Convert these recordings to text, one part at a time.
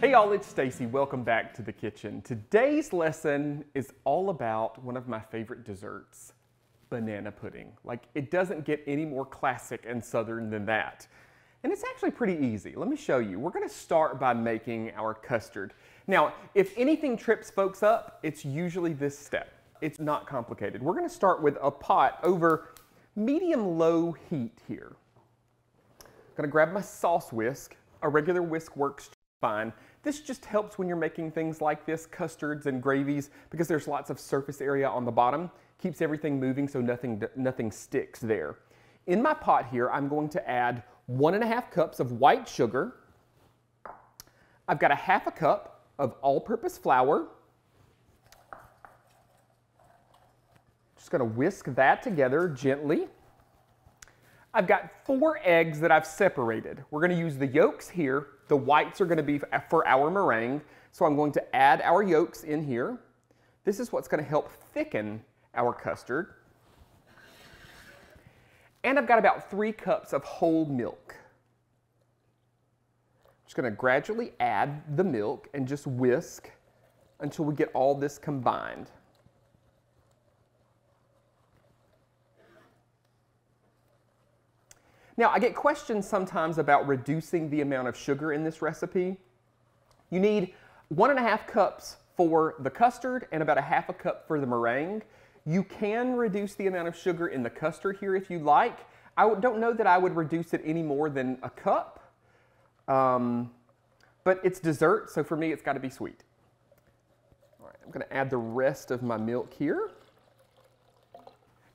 Hey y'all, it's Stacy. Welcome back to the kitchen. Today's lesson is all about one of my favorite desserts, banana pudding. Like, it doesn't get any more classic and southern than that. And it's actually pretty easy. Let me show you. We're gonna start by making our custard. Now, if anything trips folks up, it's usually this step. It's not complicated. We're gonna start with a pot over medium-low heat here. I'm gonna grab my sauce whisk. A regular whisk works fine. This just helps when you're making things like this, custards and gravies, because there's lots of surface area on the bottom. Keeps everything moving so nothing sticks there. In my pot here, I'm going to add 1½ cups of white sugar. I've got 1/2 cup of all-purpose flour. Just going to whisk that together gently. I've got 4 eggs that I've separated. We're going to use the yolks here. The whites are going to be for our meringue. So I'm going to add our yolks in here. This is what's going to help thicken our custard. And I've got about 3 cups of whole milk. Just going to gradually add the milk and just whisk until we get all this combined. Now, I get questions sometimes about reducing the amount of sugar in this recipe. You need 1½ cups for the custard and about 1/2 cup for the meringue. You can reduce the amount of sugar in the custard here if you like. I don't know that I would reduce it any more than a cup, but it's dessert, so for me it's got to be sweet. All right, I'm going to add the rest of my milk here.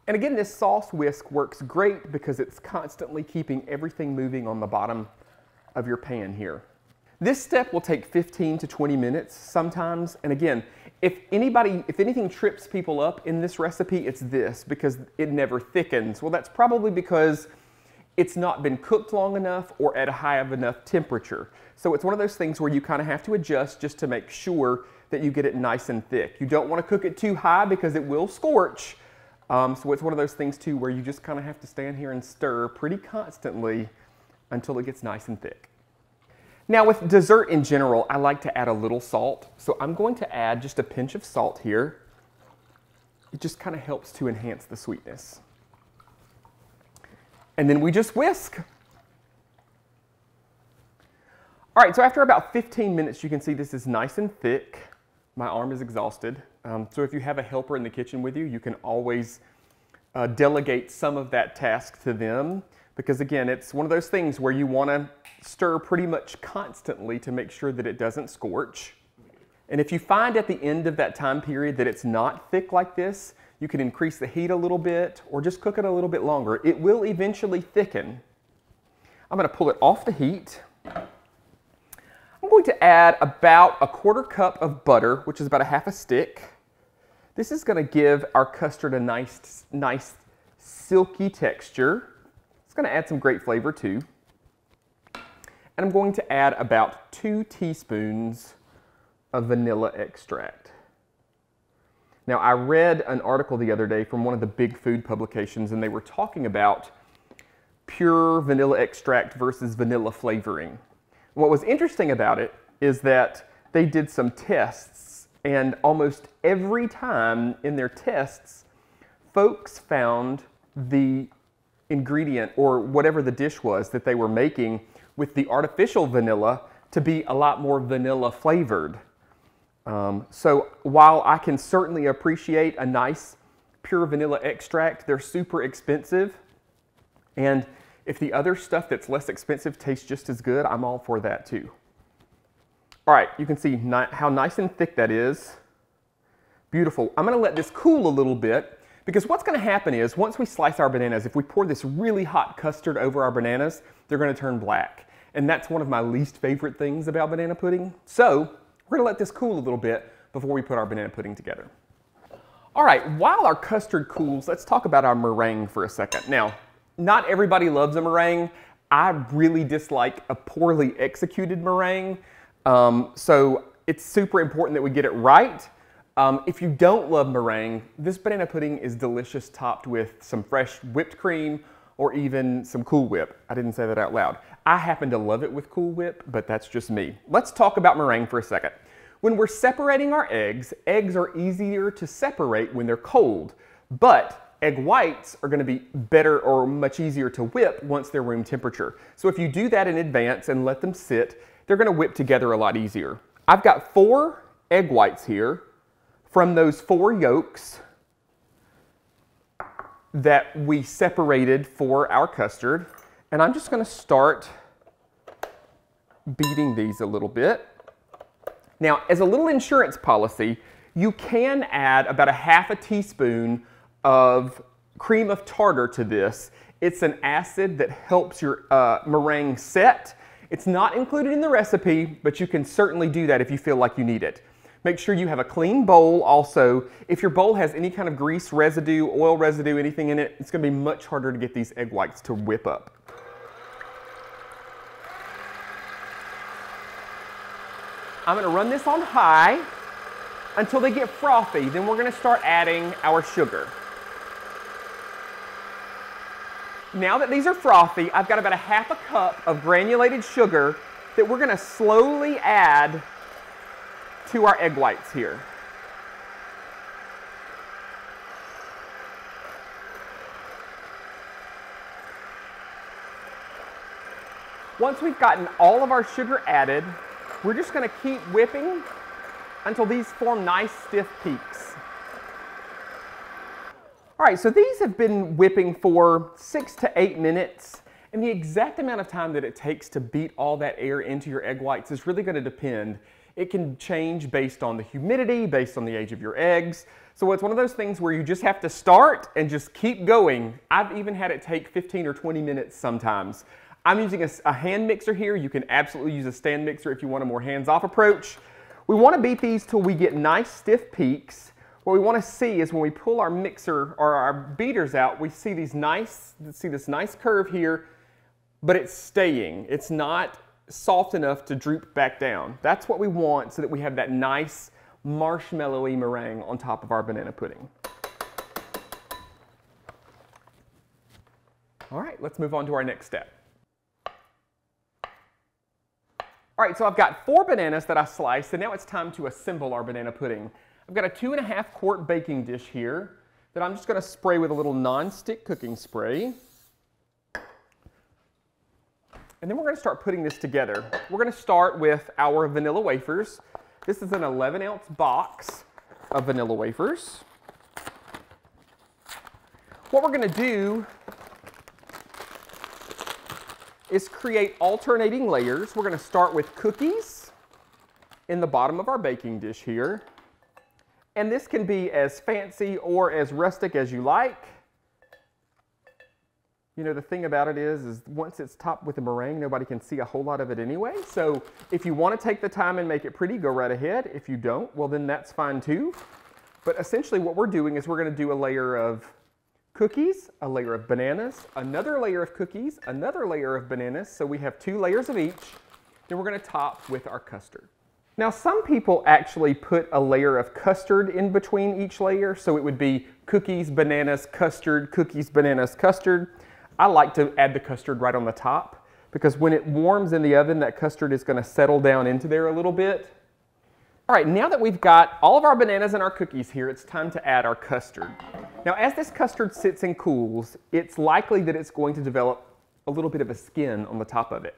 And again, this sauce whisk works great because it's constantly keeping everything moving on the bottom of your pan here. This step will take 15 to 20 minutes sometimes. And again, if anything trips people up in this recipe, it's this, because it never thickens. Well, that's probably because it's not been cooked long enough or at a high enough temperature. So it's one of those things where you kind of have to adjust just to make sure that you get it nice and thick. You don't want to cook it too high because it will scorch. So it's one of those things too where you just kind of have to stand here and stir pretty constantly until it gets nice and thick. Now with dessert in general, I like to add a little salt. So I'm going to add just a pinch of salt here. It just kind of helps to enhance the sweetness. And then we just whisk. All right, so after about 15 minutes, you can see this is nice and thick. My arm is exhausted. So if you have a helper in the kitchen with you, you can always delegate some of that task to them, because again, it's one of those things where you want to stir pretty much constantly to make sure that it doesn't scorch. And if you find at the end of that time period that it's not thick like this, you can increase the heat a little bit or just cook it a little bit longer. It will eventually thicken. I'm going to pull it off the heat. I'm going to add about 1/4 cup of butter, which is about 1/2 stick. This is going to give our custard a nice silky texture. It's going to add some great flavor too. And I'm going to add about 2 teaspoons of vanilla extract. Now, I read an article the other day from one of the big food publications, and they were talking about pure vanilla extract versus vanilla flavoring. What was interesting about it is that they did some tests, and almost every time in their tests, folks found the ingredient or whatever the dish was that they were making with the artificial vanilla to be a lot more vanilla flavored. So while I can certainly appreciate a nice pure vanilla extract, they're super expensive. And if the other stuff that's less expensive tastes just as good, I'm all for that too. All right, you can see how nice and thick that is. Beautiful. I'm going to let this cool a little bit, because what's going to happen is once we slice our bananas, if we pour this really hot custard over our bananas, they're going to turn black. And that's one of my least favorite things about banana pudding. So we're going to let this cool a little bit before we put our banana pudding together. All right, while our custard cools, let's talk about our meringue for a second. Now, not everybody loves a meringue. I really dislike a poorly executed meringue. So it's super important that we get it right. If you don't love meringue, this banana pudding is delicious topped with some fresh whipped cream or even some Cool Whip. I didn't say that out loud. I happen to love it with Cool Whip, but that's just me. Let's talk about meringue for a second. When we're separating our eggs, eggs are easier to separate when they're cold, but egg whites are going to be better or much easier to whip once they're room temperature. So if you do that in advance and let them sit, they're going to whip together a lot easier. I've got 4 egg whites here from those 4 yolks that we separated for our custard. And I'm just going to start beating these a little bit. Now, as a little insurance policy, you can add about ½ a teaspoon of cream of tartar to this. It's an acid that helps your meringue set. It's not included in the recipe, but you can certainly do that if you feel like you need it. Make sure you have a clean bowl also. If your bowl has any kind of grease residue, oil residue, anything in it, it's going to be much harder to get these egg whites to whip up. I'm going to run this on high until they get frothy. Then we're going to start adding our sugar. Now that these are frothy, I've got about ½ a cup of granulated sugar that we're going to slowly add to our egg whites here. Once we've gotten all of our sugar added, we're just going to keep whipping until these form nice stiff peaks. All right, so these have been whipping for 6 to 8 minutes, and the exact amount of time that it takes to beat all that air into your egg whites is really going to depend. It can change based on the humidity, based on the age of your eggs. So it's one of those things where you just have to start and just keep going. I've even had it take 15 or 20 minutes sometimes. I'm using a hand mixer here. You can absolutely use a stand mixer if you want a more hands-off approach. We want to beat these till we get nice stiff peaks. What we want to see is when we pull our mixer or our beaters out, we see this nice curve here, but it's staying. It's not soft enough to droop back down. That's what we want so that we have that nice marshmallowy meringue on top of our banana pudding. All right, let's move on to our next step. All right, so I've got 4 bananas that I sliced, and now it's time to assemble our banana pudding. I've got a 2½ quart baking dish here that I'm just going to spray with a little non-stick cooking spray. And then we're going to start putting this together. We're going to start with our vanilla wafers. This is an 11-ounce box of vanilla wafers. What we're going to do is create alternating layers. We're going to start with cookies in the bottom of our baking dish here. And this can be as fancy or as rustic as you like. You know, the thing about it is once it's topped with a meringue, nobody can see a whole lot of it anyway. So if you want to take the time and make it pretty, go right ahead. If you don't, well then that's fine too. But essentially what we're doing is we're going to do a layer of cookies, a layer of bananas, another layer of cookies, another layer of bananas. So we have 2 layers of each. Then we're going to top with our custard. Now some people actually put a layer of custard in between each layer. So it would be cookies, bananas, custard, cookies, bananas, custard. I like to add the custard right on the top because when it warms in the oven, that custard is going to settle down into there a little bit. All right, now that we've got all of our bananas and our cookies here, it's time to add our custard. Now, as this custard sits and cools, it's likely that it's going to develop a little bit of a skin on the top of it.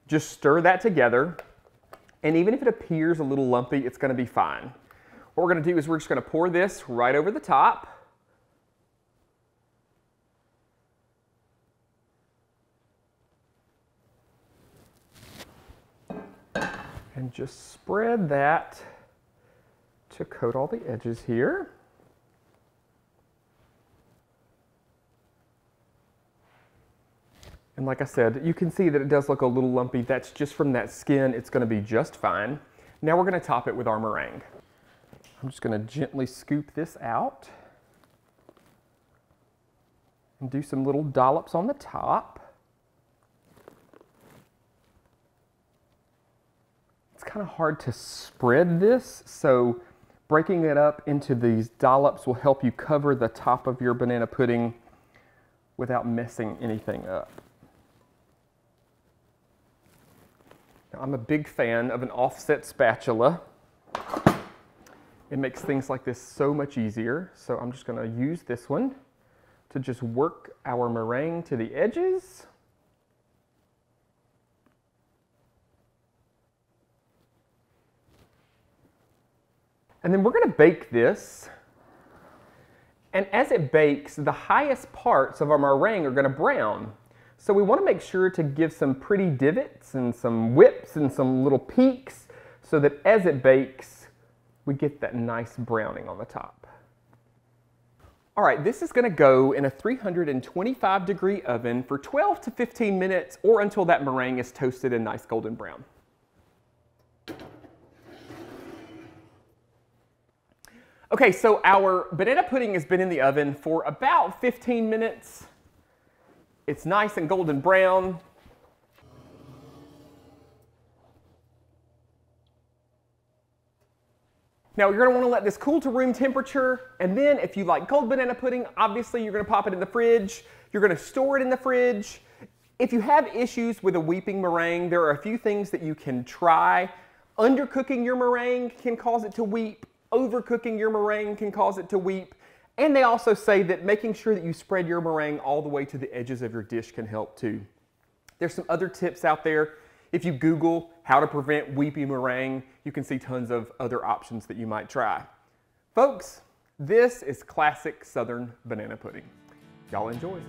Just stir that together, and even if it appears a little lumpy, it's going to be fine. What we're going to do is we're just going to pour this right over the top. And just spread that to coat all the edges here. And like I said, you can see that it does look a little lumpy. That's just from that skin. It's going to be just fine. Now we're going to top it with our meringue. I'm just going to gently scoop this out and do some little dollops on the top. Kind of hard to spread this, so breaking it up into these dollops will help you cover the top of your banana pudding without messing anything up. Now, I'm a big fan of an offset spatula. It makes things like this so much easier. So I'm just going to use this one to just work our meringue to the edges. And then we're going to bake this. And as it bakes, the highest parts of our meringue are going to brown. So we want to make sure to give some pretty divots and some whips and some little peaks so that as it bakes, we get that nice browning on the top. All right, this is going to go in a 325-degree oven for 12 to 15 minutes or until that meringue is toasted and nice golden brown. Okay, so our banana pudding has been in the oven for about 15 minutes. It's nice and golden brown. Now you're going to want to let this cool to room temperature, and then if you like cold banana pudding, obviously you're going to pop it in the fridge. You're going to store it in the fridge. If you have issues with a weeping meringue, there are a few things that you can try. Undercooking your meringue can cause it to weep. Overcooking your meringue can cause it to weep. And they also say that making sure that you spread your meringue all the way to the edges of your dish can help too. There's some other tips out there. If you Google how to prevent weepy meringue, you can see tons of other options that you might try. Folks, this is classic Southern banana pudding. Y'all enjoy.